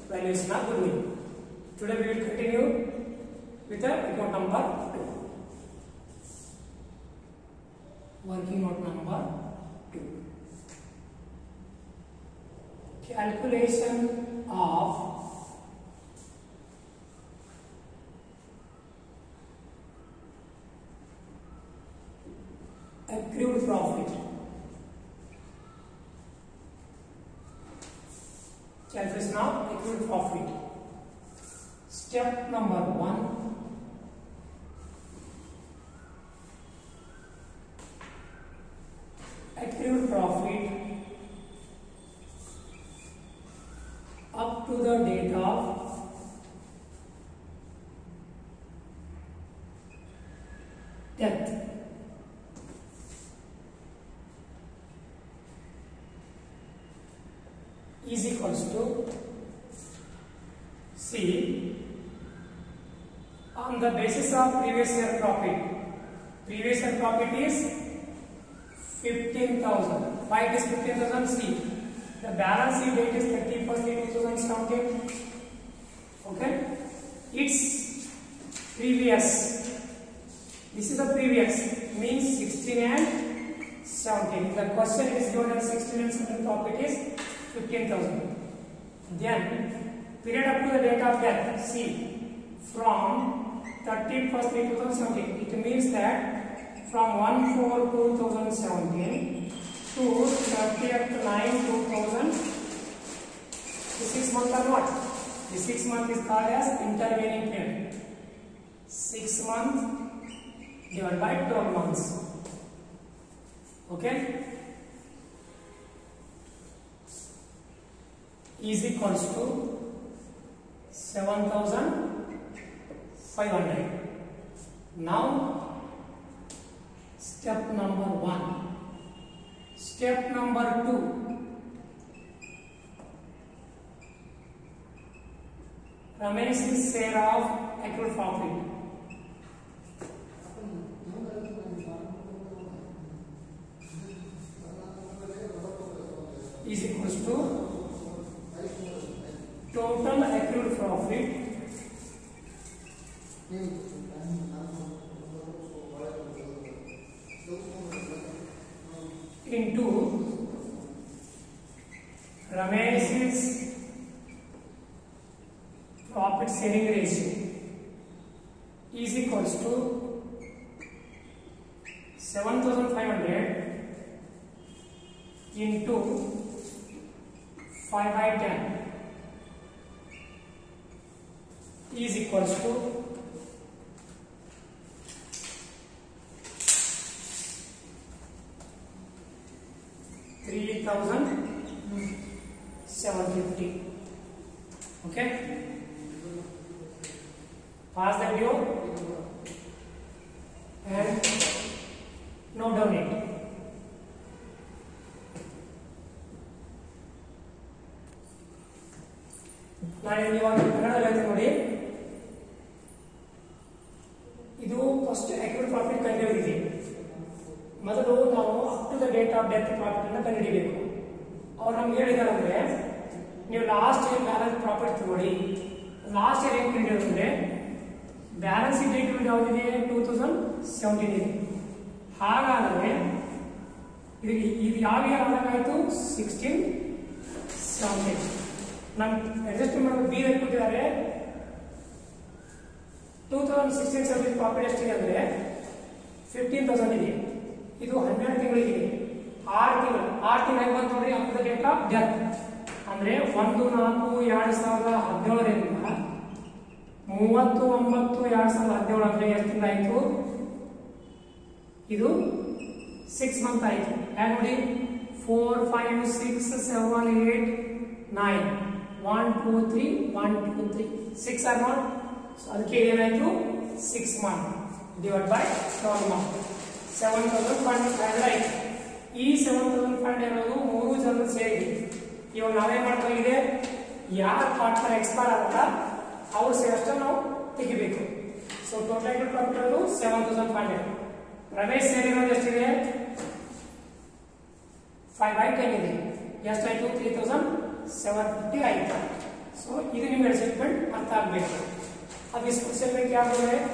valuation of goodwill. Today we will continue with the account number 2. Working note number 2. Calculation of accrued profit. Calculation of accrued profit. Step number 1. Accrued profit up to the date of death. Is equals to C on the basis of previous year profit. Previous year profit is 15,000. Why it is 15,000? C. The balance sheet date is 31st 2017. Okay. It's previous. This is the previous. Means 16 and 17. The question is given as 16 and 17 profit is 15,000. Then period up to the date of death. See, from 31st 2017. It means that from 1/4/2017 to 30th 9/2000. The 6 months are what? The 6 month is called as intervening period. 6 months divided by 12 months. Okay. Is equals to 7,500. Now step number 1. Step number 2. Ramesh's share of accrued profit. Is equals to total accrued profit into Ramesh's profit sharing ratio is equals to 7,500 into 5/10 is equals to 3,750. Okay. Pause the video and note down it. ನಾನು ಇವಾಗ ಕನ್ನಡದಲ್ಲಿ ಹೇಳ್ತೀನಿ ನೋಡಿ. ಇದು first ಅಕ್ಯೂಡ್ profit ಕಂಡುಹಿಡಿಯಿರಿ. ಮೊದಲು ನಾವು up to the date of death profit ಅನ್ನು ಕಂಡುಹಿಡಿಯಬೇಕು. ಅವ್ರು ನಮ್ಗೆ ಹೇಳಿದಾರೆ ಅಂದ್ರೆ ನೀವು ಲಾಸ್ಟ್ ಇಯರ್ ಬ್ಯಾಲೆನ್ಸ್ ಪ್ರಾಫಿಟ್ ತಗೊಳ್ಳಿ. ಲಾಸ್ಟ್ ಇಯರ್ ಏನು ಕಂಡುಹಿಡಿದ್ರೆ ಬ್ಯಾಲೆನ್ಸ್ ಡೇಟ್ ಯಾವುದಿದೆ 2017 ಇದೆ. ಹಾಗಾದರೆ ಇದು ಯಾವ ಇಯರ್ ಆದಾಗಾಯಿತು 16 17. ನಮ್ಮ ಅಡ್ಜಸ್ಟ್ ಮಾಡೋ ಬಿ ಕೊಟ್ಟಿದ್ದಾರೆ 2016-17 ಪ್ರಾಫಿಟ್ ಎಷ್ಟಿದೆ ಅಂದರೆ 15,000 ಇದೆ. ಇದು 12 ತಿಂಗಳಿಗೆ 6 ತಿಂಗಳಿಗೆ ಬಂತು ನೋಡಿ. Up to the date of death ಅಂದ್ರೆ 1/4/2017 ರಿಂದ 30/9/2017 ಅಂದ್ರೆ ಎಷ್ಟು ತಿಂಗಳಾಯ್ತು? ಇದು 6 ಮಂತ್ ಆಯ್ತು. ಹೇಗೆ ನೋಡಿ 4 5 6 7 8 9 1 2 3 1 2 3 6 ಆರ್ ನಾಟ್. ಸೊ ಅದಕ್ಕೆ ಏನಾಯ್ತು 6 ಮಂತ್ ಡಿವೈಡ್ ಬೈ 12 ಮಂತ್ 7,500 ಆಯ್ತು. ಈ 7,500 ಇರೋದು 3 ಜನರು ಸೇರಿ. ಇವಾಗ ನಾವೇನ್ ಮಾಡ್ಬೇಕಾಗಿದೆ, ಯಾರ ಪಾರ್ಟ್ನರ್ ಎಕ್ಸ್ಪೈರ್ ಆಗುತ್ತಾ ಅವ್ರ ಸೇರಷ್ಟು ನಾವು ತೆಗಿಬೇಕು. ಸೊ ಟೋಟಲ್ ಪ್ರಾಫಿಟ್ ಅದು 7,500. ರಮೇಶ್ ಸೇರಿರೋದು ಎಷ್ಟಿದೆ 5/10 ಇದೆ. ಎಷ್ಟಾಯ್ತು 3,750 ಆಯ್ತು. ಸೊ ಸೊ ಇದು ನಿಮ್ಗೆ ಅಡ್ಜಸ್ಟ್ಮೆಂಟ್ ಅರ್ಥ ಆಗಬೇಕು. अब इस क्वेश्चन में क्या बोल रहे हैं,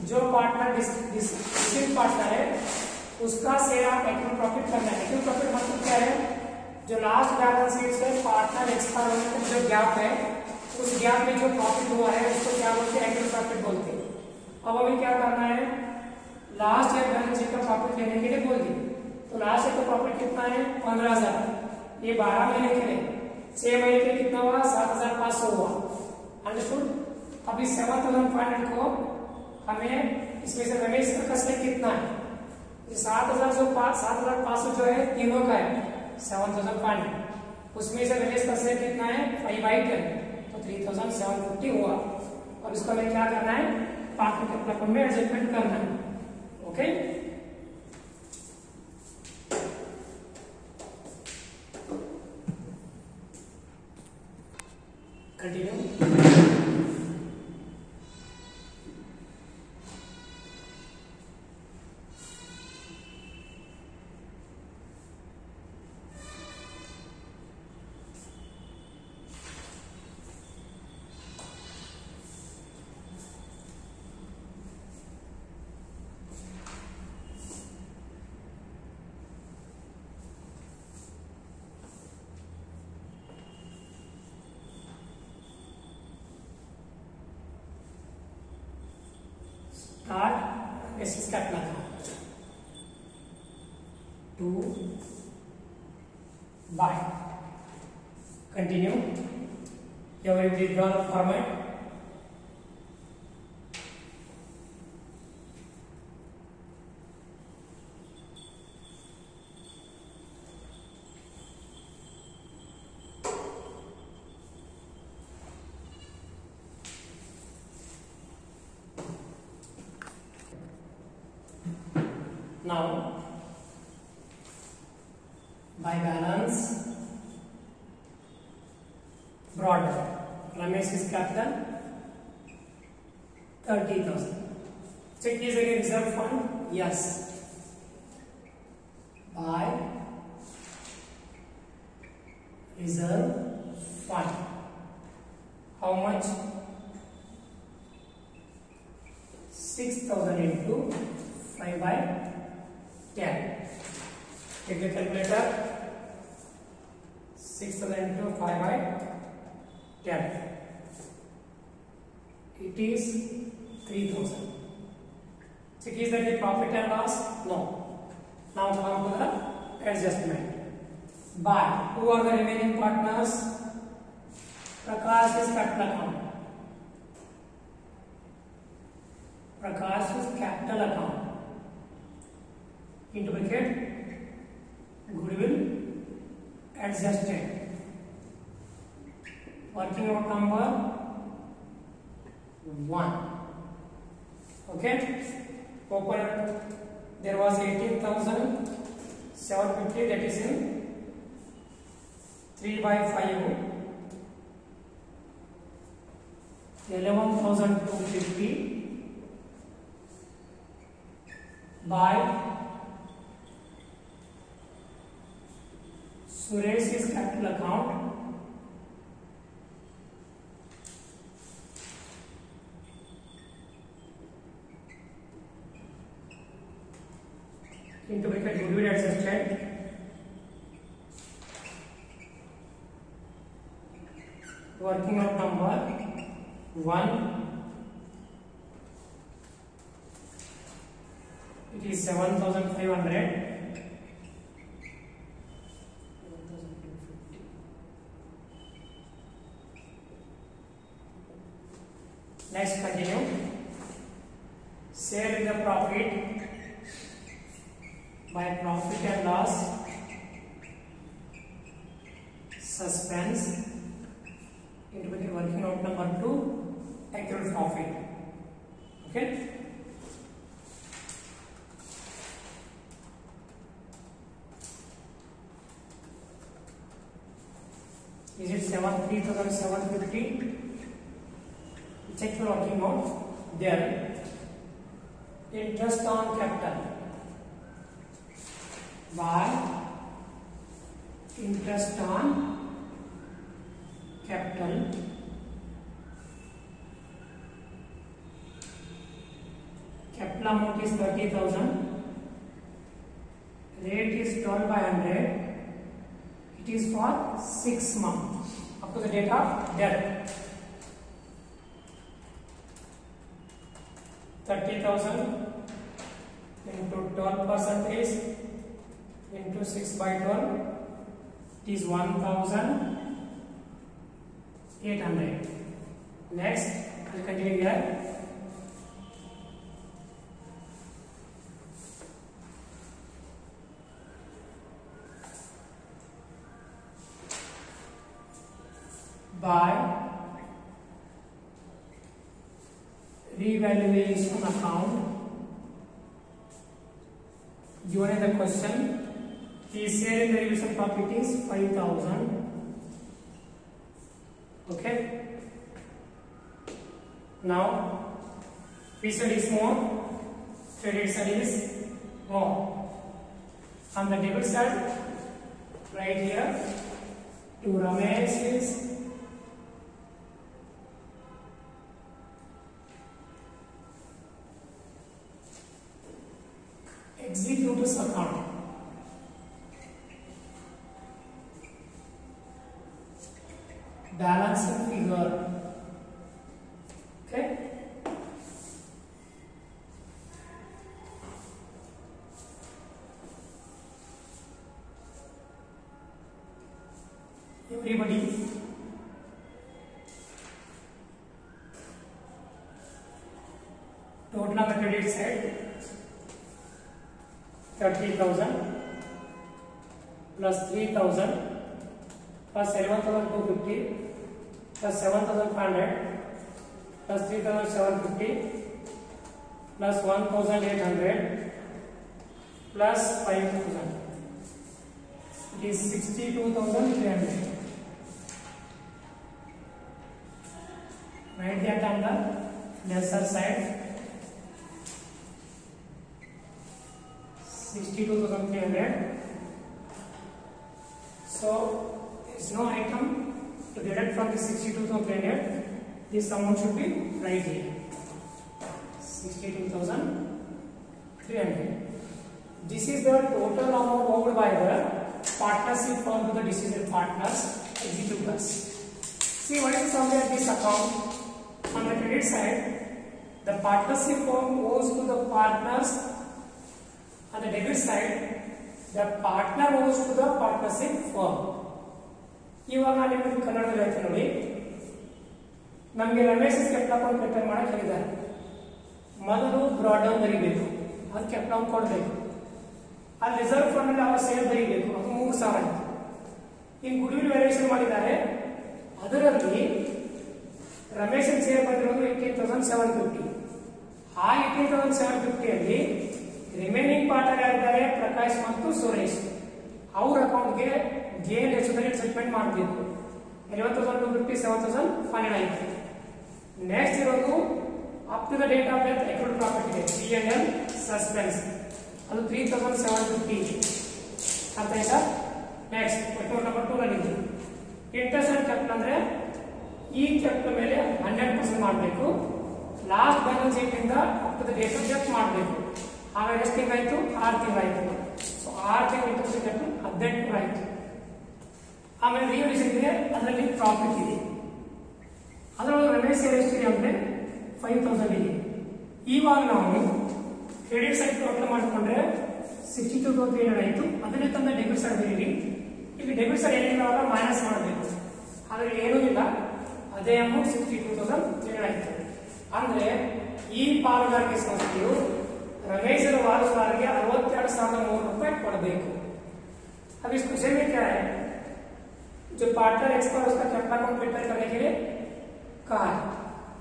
जो पार्टनर डिसिट पार्टनर है उसका शेयर आप एक्चुअल प्रॉफिट करना है. एक्चुअल प्रॉफिट मतलब क्या है, जो लास्ट बैलेंस शीट से पार्टनर एक्सपायर होने तक जो गैप है उस गैप में जो प्रॉफिट हुआ है उसको क्या बोलते हैं, एक्चुअल प्रॉफिट बोलते हैं. अब हमें क्या करना है, लास्ट ईयर बैलेंस शीट का प्रॉफिट लेने के लिए बोल दी. तो लास्ट ईयर का प्रॉफिट कितना है 15,000, ये 12 महीने के लिए 6 महीने के कितना हुआ 7,500 हुआ. अंडरस्टूड. अभी 7,500 को हमें इसमें से रमेश का शेयर कितना है, 7,500 जो है तीनों का है 7,500, उसमें से रमेश का शेयर कितना है 5/10, तो 3,750 हुआ. और इसको हमें क्या करना है, पार्टनर के अकाउंट में एडजस्टमेंट करना है. Okay, continue. Start basis capital account to buy. Continue. Here we will draw the format. Now, by balance brought down, Ramesh's capital 30,000. Check this again, reserve fund. Yes. By reserve fund. How much? 6,000 into 5/10. Take the calculator. 6,000 into 5/10. It is 3,000. Check is that the profit and loss? No. Now come to the adjustment. By who are the remaining partners? Prakash's capital account. Prakash's capital account. Into bracket goodwill adjusted. Working out number 1. Okay. Open. There was 18,750, that is in 3/5. 11,250 by Suresh's capital account into bracket goodwill adjusted. Working out number 1. It is 7,500. Next, continue. Share in the profit by profit and loss. Suspense into working out number 2. Actual profit. Okay. Is it 3,750? Check the working out. There, interest on capital by interest on capital amount is 30,000, rate is 12 by 100, it is for 6 months up to the date of death. 30,000 into 12% into 6 by 12, it is 1,800. Next, I will continue here. By revaluation account, given in the question, his share in the revaluation profit is 5,000. Okay. Now, fee side is more, credit side is more. On the debit side, right here, to Ramesh is executors account. Balancing figure. Okay. Everybody. Total of the credit side 30,000 plus 3,000 plus 11,250 plus 7,500 plus 3,750 plus 1,800 plus 5,000. It is 62,300. Write that on the lesser side. 62,300. So there is no item to deduct from the 62,300. This amount should be right here. 62,300. This is the total amount owed by the partnership firm to the decision partners, executors. See what is somewhere this account on the credit side. The partnership firm owes to the partners. On the debit side, the partner owes to the partnership firm. ಇವಾಗ ನಾನು ನಿಮಗೆ ಕನ್ನಡದಲ್ಲಿ ಹೇಳ್ತೀನಿ ನೋಡಿ. ನಮಗೆ Ramesh capital account prepare ಮಾಡಕ್ಕೆ ಹೇಳಿದ್ದಾರೆ. ಮೊದಲು ಡ್ರಾಡ್ ಡೌನ್ ಬರೀಬೇಕು, ಅದು ಕ್ಯಾಪಿಟಲ್ ಅಕೌಂಟ್ ಕೊಡಬೇಕು. ಅಲ್ಲಿ ರಿಸರ್ವ್ ಫಂಡ್ ಅಲ್ಲಿ ಅವರ ಸೇಲ್ ಬರೀಬೇಕು, ಅದು 3,000 ಆಯಿತು. ಇನ್ನು ಗುಡ್ವಿಲ್ ವ್ಯಾಲ್ಯೂಯೇಷನ್ ಮಾಡಿದ್ದಾರೆ, ಅದರಲ್ಲಿ ರಮೇಶ್ ಸೇಲ್ ಬಂದಿರೋದು 18,750. ಆ 18,750 ಅಲ್ಲಿ ರಿಮೈನಿಂಗ್ ಪಾರ್ಟರ್ ಯಾರಿದ್ದಾರೆ, ಪ್ರಕಾಶ್ ಮತ್ತು ಸುರೇಶ್, ಅವ್ರ ಅಕೌಂಟ್ಗೆ ಗೇನ್ ಹೆಚ್ಚುವರಿ ಸೆಟ್ಲ್ಮೆಂಟ್ ಮಾಡಬೇಕು. 11,250 7,500 ಆಯಿತು. ನೆಕ್ಸ್ಟ್ ಇರೋದು up to the date of death accrued profit ಇದೆ, P&L ಸಸ್ಪೆನ್ಸ್, ಅದು 3,750 ಇದೆ. ಅರ್ಥ ಆಯ್ತಾ? ನೆಕ್ಸ್ಟ್ ಅಕೌಂಟ್ ನಂಬರ್ 2 ರಲ್ಲಿ ಇಂಟ್ರೆಸ್ಟ್ ಅಂಡ್ ಕ್ಯಾಪಿಟಲ್ ಅಂದ್ರೆ ಈ ಕ್ಯಾಪಿಟಲ್ ಮೇಲೆ 100% ಮಾಡಬೇಕು. ಲಾಸ್ಟ್ ಬ್ಯಾಲೆನ್ಸ್ ಶೀಟ್ ಇಂದ up to the date of death ಮಾಡಬೇಕು. ಆಮೇಲೆ ಎಷ್ಟು ತಿಂಗಳಾಯ್ತು? 6 ತಿಂಗಳಾಯ್ತು. ಸೊ 6 ತಿಂಗಳ ಇಂಟ್ರೆಸ್ಟ್ ಕ್ಯಾಪಿಟಲ್ 18 ಆಯ್ತು. ಆಮೇಲೆ ರಿವಲ್ಯೂಷನ್ ಇದೆ, ಅದರಲ್ಲಿ ಪ್ರಾಫಿಟ್ ಇದೆ. ಅದರೊಳಗೆ ರಮೇಶ್ ಸೇಲ್ ಎಷ್ಟಿದೆ ಅಂದ್ರೆ 5,000 ಇದೆ. ಇವಾಗ ನಾವು ಕ್ರೆಡಿಟ್ ಸೈಡ್ ಟೋಟಲ್ ಮಾಡಿಕೊಂಡ್ರೆ 62,300 ಆಯಿತು. ಅದನ್ನೇ ತಂದ ಡೆಬಿಟ್ ಸೈಡ್ ಬರೀರಿ. ಇಲ್ಲಿ ಡೆಬಿಟ್ ಸೈಡ್ ಏನಿಲ್ಲ ಮೈನಸ್ ಮಾಡಬೇಕು. ಅದರಲ್ಲಿ ಏನೂ ಇಲ್ಲ, ಅದೇ ಅಮೌಂಟ್ 62,300 ಆಯಿತು. ಅಂದ್ರೆ ಈ ಪಾಲುದಾರಿಕೆ ಸಂಸ್ಥೆಯು रमेशर वारसदार के 62,300 रुपए ಕೊಡಬೇಕು. अब इस क्वेश्चन में क्या है, जो पार्टनर एक्सपर्ट उसका कैपिटल अकाउंट प्रिपेयर करने के लिए कहा है,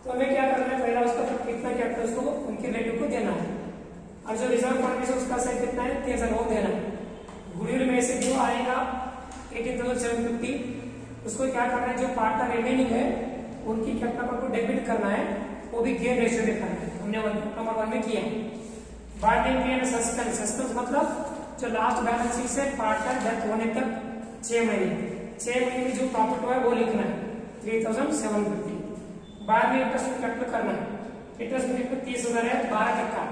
तो हमें क्या करना है, पहला उसका कितना कैपिटल उसको उनके रिलेटिव को देना है, और जो रिजर्व फंड में से उसका साइज कितना है 3,000 वो देना है. गुडविल में से जो आएगा 18,750 उसको क्या करना है, जो पार्टनर रिमेनिंग है उनकी कैपिटल अकाउंट को डेबिट करना है, वो भी गेन रेशियो में करना है. हमने नंबर 1 में किया. बार्गेनिंग पीरियड सस्पेंस, सस्पेंस मतलब जो लास्ट बैलेंस शीट से पार्टनर डेथ होने तक 6 महीने, 6 महीने में जो प्रॉफिट हुआ है वो लिखना है. 63,750। बाद में इंटरेस्ट में कैलकुलेट करना है। इंटरेस्ट में 30,000 है, 12%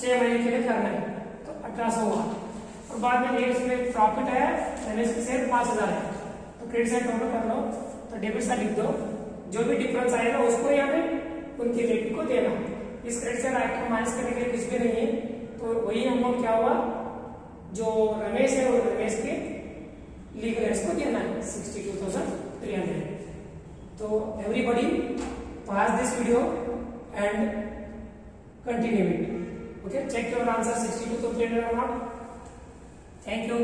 6 महीने के लिए करना है तो 1800 हुआ। और बाद में इसमें प्रॉफिट है रमेश की शेयर 5,000 है तो क्रेडिट साइड टोटल कर लो तो डेबिट साइड लिख दो, जो भी डिफरेंस आएगा उसको यहाँ पे उनकी रेट को देना। इस क्रेडिट साइड आइटम माइनस करने के लिए कुछ भी नहीं है तो वही अमाउंट क्या हुआ जो रमेश है और रमेश के लीगल एड्स को देना है 62,300। तो everybody pass this video and continue it. Okay, check your answer 62,300 or not. Thank you.